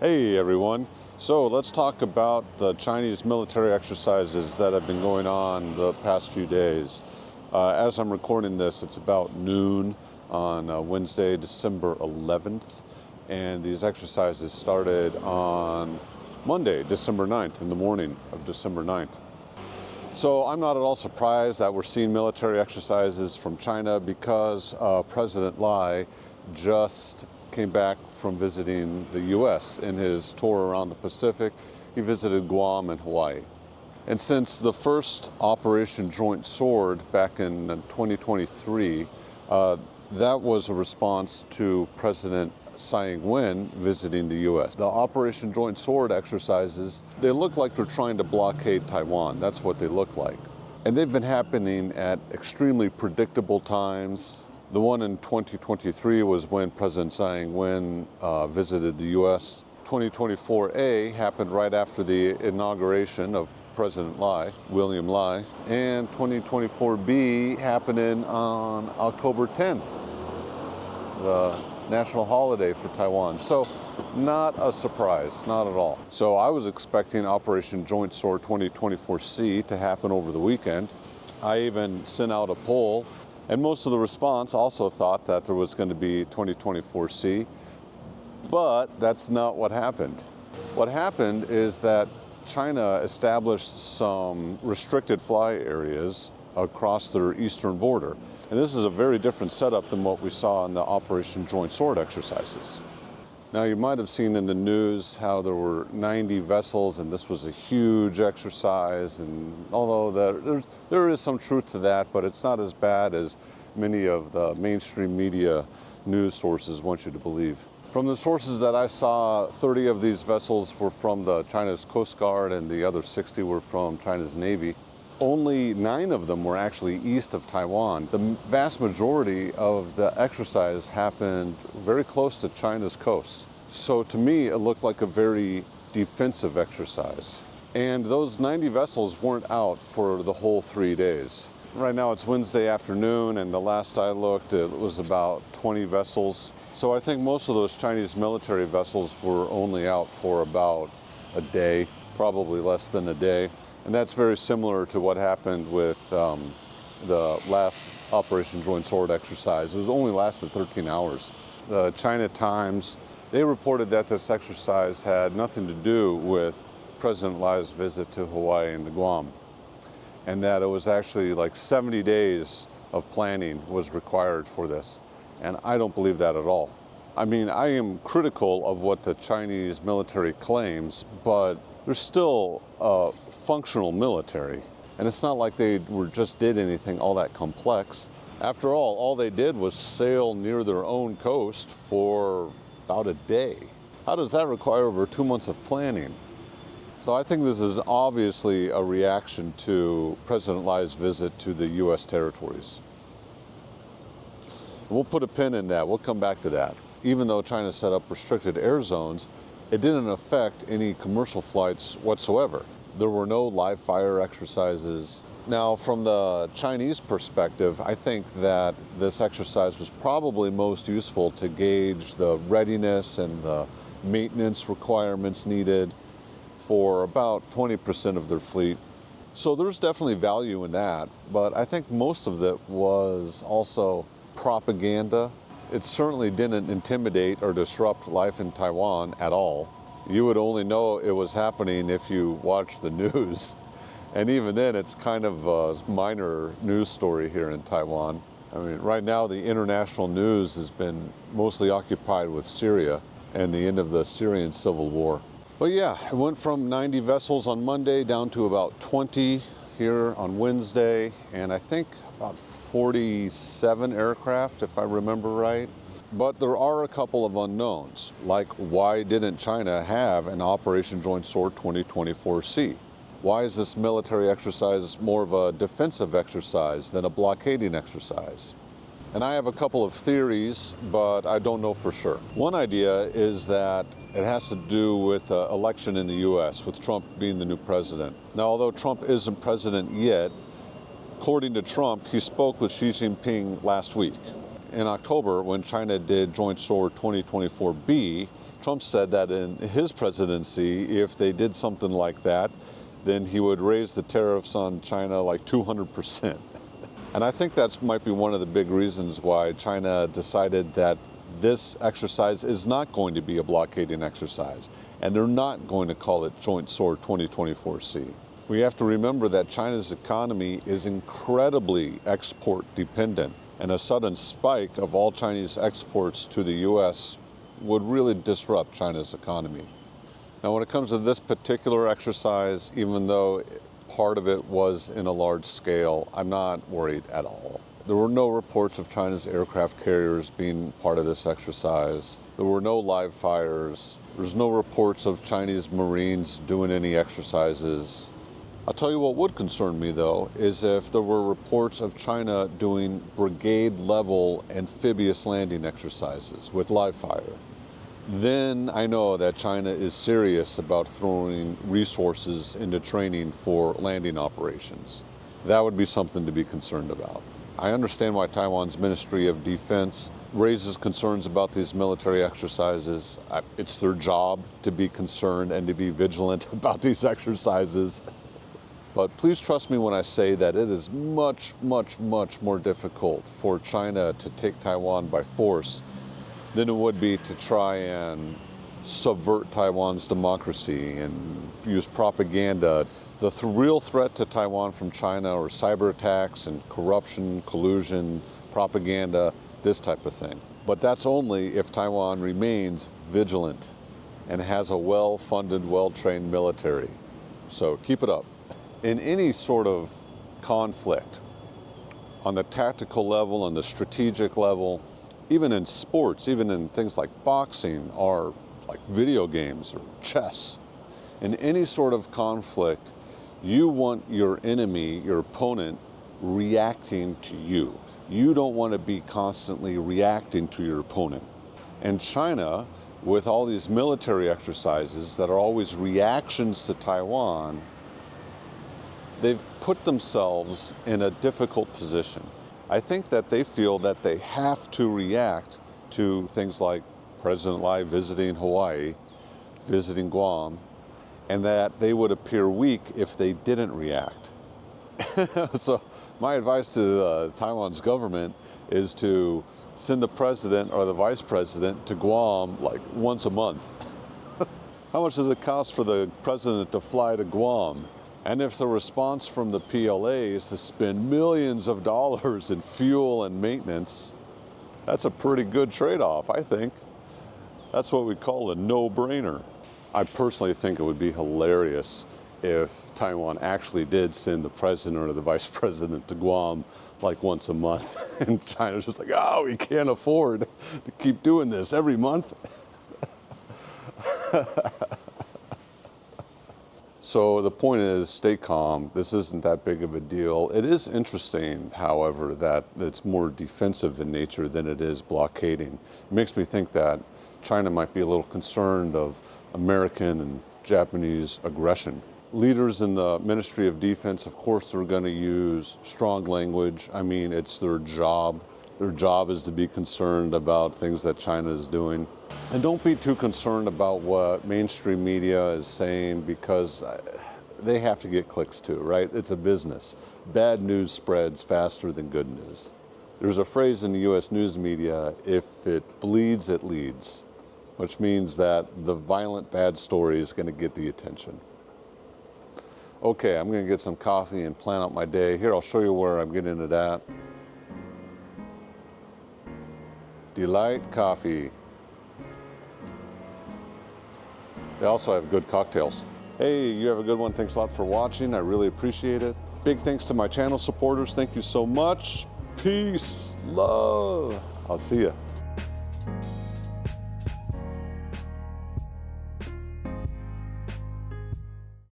Hey everyone. So let's talk about the Chinese military exercises that have been going on the past few days. As I'm recording this, it's about noon on Wednesday, December 11th, and these exercises started on Monday, December 9th, in the morning of December 9th. So I'm not at all surprised that we're seeing military exercises from China because President Lai just came back from visiting the U.S. in his tour around the Pacific. He visited Guam and Hawaii. And since the first Operation Joint Sword back in 2023, that was a response to President Tsai Ing-wen visiting the U.S. The Operation Joint Sword exercises, they look like they're trying to blockade Taiwan. That's what they look like. And they've been happening at extremely predictable times. The one in 2023 was when President Tsai Ing-wen visited the U.S. 2024A happened right after the inauguration of President Lai, William Lai, and 2024B happening on October 10th, the national holiday for Taiwan. So not a surprise, not at all. So I was expecting Operation Joint Sword 2024C to happen over the weekend. I even sent out a poll, and most of the response also thought that there was going to be 2024C, but that's not what happened. What happened is that China established some restricted fly areas across their eastern border. And this is a very different setup than what we saw in the Operation Joint Sword exercises. Now, you might have seen in the news how there were 90 vessels, and this was a huge exercise. And although there is some truth to that, but it's not as bad as many of the mainstream media news sources want you to believe. From the sources that I saw, 30 of these vessels were from China's Coast Guard, and the other 60 were from China's Navy. Only 9 of them were actually east of Taiwan. The vast majority of the exercise happened very close to China's coast. So to me, it looked like a very defensive exercise. And those 90 vessels weren't out for the whole 3 days. Right now it's Wednesday afternoon, and the last I looked, it was about 20 vessels. So I think most of those Chinese military vessels were only out for about a day, probably less than a day. And that's very similar to what happened with the last Operation Joint Sword exercise. It was only lasted 13 hours. The China Times, they reported that this exercise had nothing to do with President Lai's visit to Hawaii and to Guam, and that it was actually like 70 days of planning was required for this. And I don't believe that at all. I mean, I am critical of what the Chinese military claims, but they're still a functional military. And it's not like they just did anything all that complex. After all they did was sail near their own coast for about a day. How does that require over 2 months of planning? So I think this is obviously a reaction to President Lai's visit to the U.S. territories. We'll put a pin in that. We'll come back to that. Even though China set up restricted air zones, it didn't affect any commercial flights whatsoever. There were no live fire exercises. Now, from the Chinese perspective, I think that this exercise was probably most useful to gauge the readiness and the maintenance requirements needed for about 20% of their fleet. So there's definitely value in that, but I think most of it was also propaganda. It certainly didn't intimidate or disrupt life in Taiwan at all. You would only know it was happening if you watched the news. And even then, it's kind of a minor news story here in Taiwan. I mean, right now, the international news has been mostly occupied with Syria and the end of the Syrian civil war. But yeah, it went from 90 vessels on Monday down to about 20 here on Wednesday, and I think about 47 aircraft, if I remember right. But there are a couple of unknowns, like why didn't China have an Operation Joint Sword 2024C? Why is this military exercise more of a defensive exercise than a blockading exercise? And I have a couple of theories, but I don't know for sure. One idea is that it has to do with the election in the U.S., with Trump being the new president. Now, although Trump isn't president yet, according to Trump, he spoke with Xi Jinping last week. In October, when China did Joint Sword 2024B, Trump said that in his presidency, if they did something like that, then he would raise the tariffs on China like 200%. And I think that might be one of the big reasons why China decided that this exercise is not going to be a blockading exercise, and they're not going to call it Joint Sword 2024C. We have to remember that China's economy is incredibly export dependent, and a sudden spike of all Chinese exports to the U.S. would really disrupt China's economy. Now, when it comes to this particular exercise, even though part of it was in a large scale, I'm not worried at all. There were no reports of China's aircraft carriers being part of this exercise. There were no live fires. There's no reports of Chinese Marines doing any exercises. I'll tell you what would concern me, though, is if there were reports of China doing brigade-level amphibious landing exercises with live fire. Then I know that China is serious about throwing resources into training for landing operations. That would be something to be concerned about. I understand why Taiwan's Ministry of Defense raises concerns about these military exercises. It's their job to be concerned and to be vigilant about these exercises. But please trust me when I say that it is much, much, much more difficult for China to take Taiwan by force than it would be to try and subvert Taiwan's democracy and use propaganda. The real threat to Taiwan from China are cyber attacks and corruption, collusion, propaganda, this type of thing. But that's only if Taiwan remains vigilant and has a well-funded, well-trained military. So keep it up. In any sort of conflict, on the tactical level, on the strategic level, even in sports, even in things like boxing or like video games or chess, in any sort of conflict, you want your enemy, your opponent, reacting to you. You don't want to be constantly reacting to your opponent. And China, with all these military exercises that are always reactions to Taiwan, they've put themselves in a difficult position. I think that they feel that they have to react to things like President Lai visiting Hawaii, visiting Guam, and that they would appear weak if they didn't react. So my advice to Taiwan's government is to send the president or the vice president to Guam like once a month. How much does it cost for the president to fly to Guam? And if the response from the PLA is to spend millions of dollars in fuel and maintenance, that's a pretty good trade-off, I think. That's what we call a no-brainer. I personally think it would be hilarious if Taiwan actually did send the president or the vice president to Guam like once a month, and China's just like, oh, we can't afford to keep doing this every month. So the point is, stay calm. This isn't that big of a deal. It is interesting, however, that it's more defensive in nature than it is blockading. It makes me think that China might be a little concerned of American and Japanese aggression. Leaders in the Ministry of Defense, of course, are going to use strong language. I mean, it's their job. Their job is to be concerned about things that China is doing. And don't be too concerned about what mainstream media is saying, because they have to get clicks too, right? It's a business. Bad news spreads faster than good news. There's a phrase in the U.S. news media, if it bleeds, it leads, which means that the violent bad story is going to get the attention. Okay, I'm going to get some coffee and plan out my day. Here, I'll show you where I'm getting it at. Delight Coffee. They also have good cocktails. Hey, you have a good one. Thanks a lot for watching. I really appreciate it. Big thanks to my channel supporters. Thank you so much. Peace, love. I'll see ya.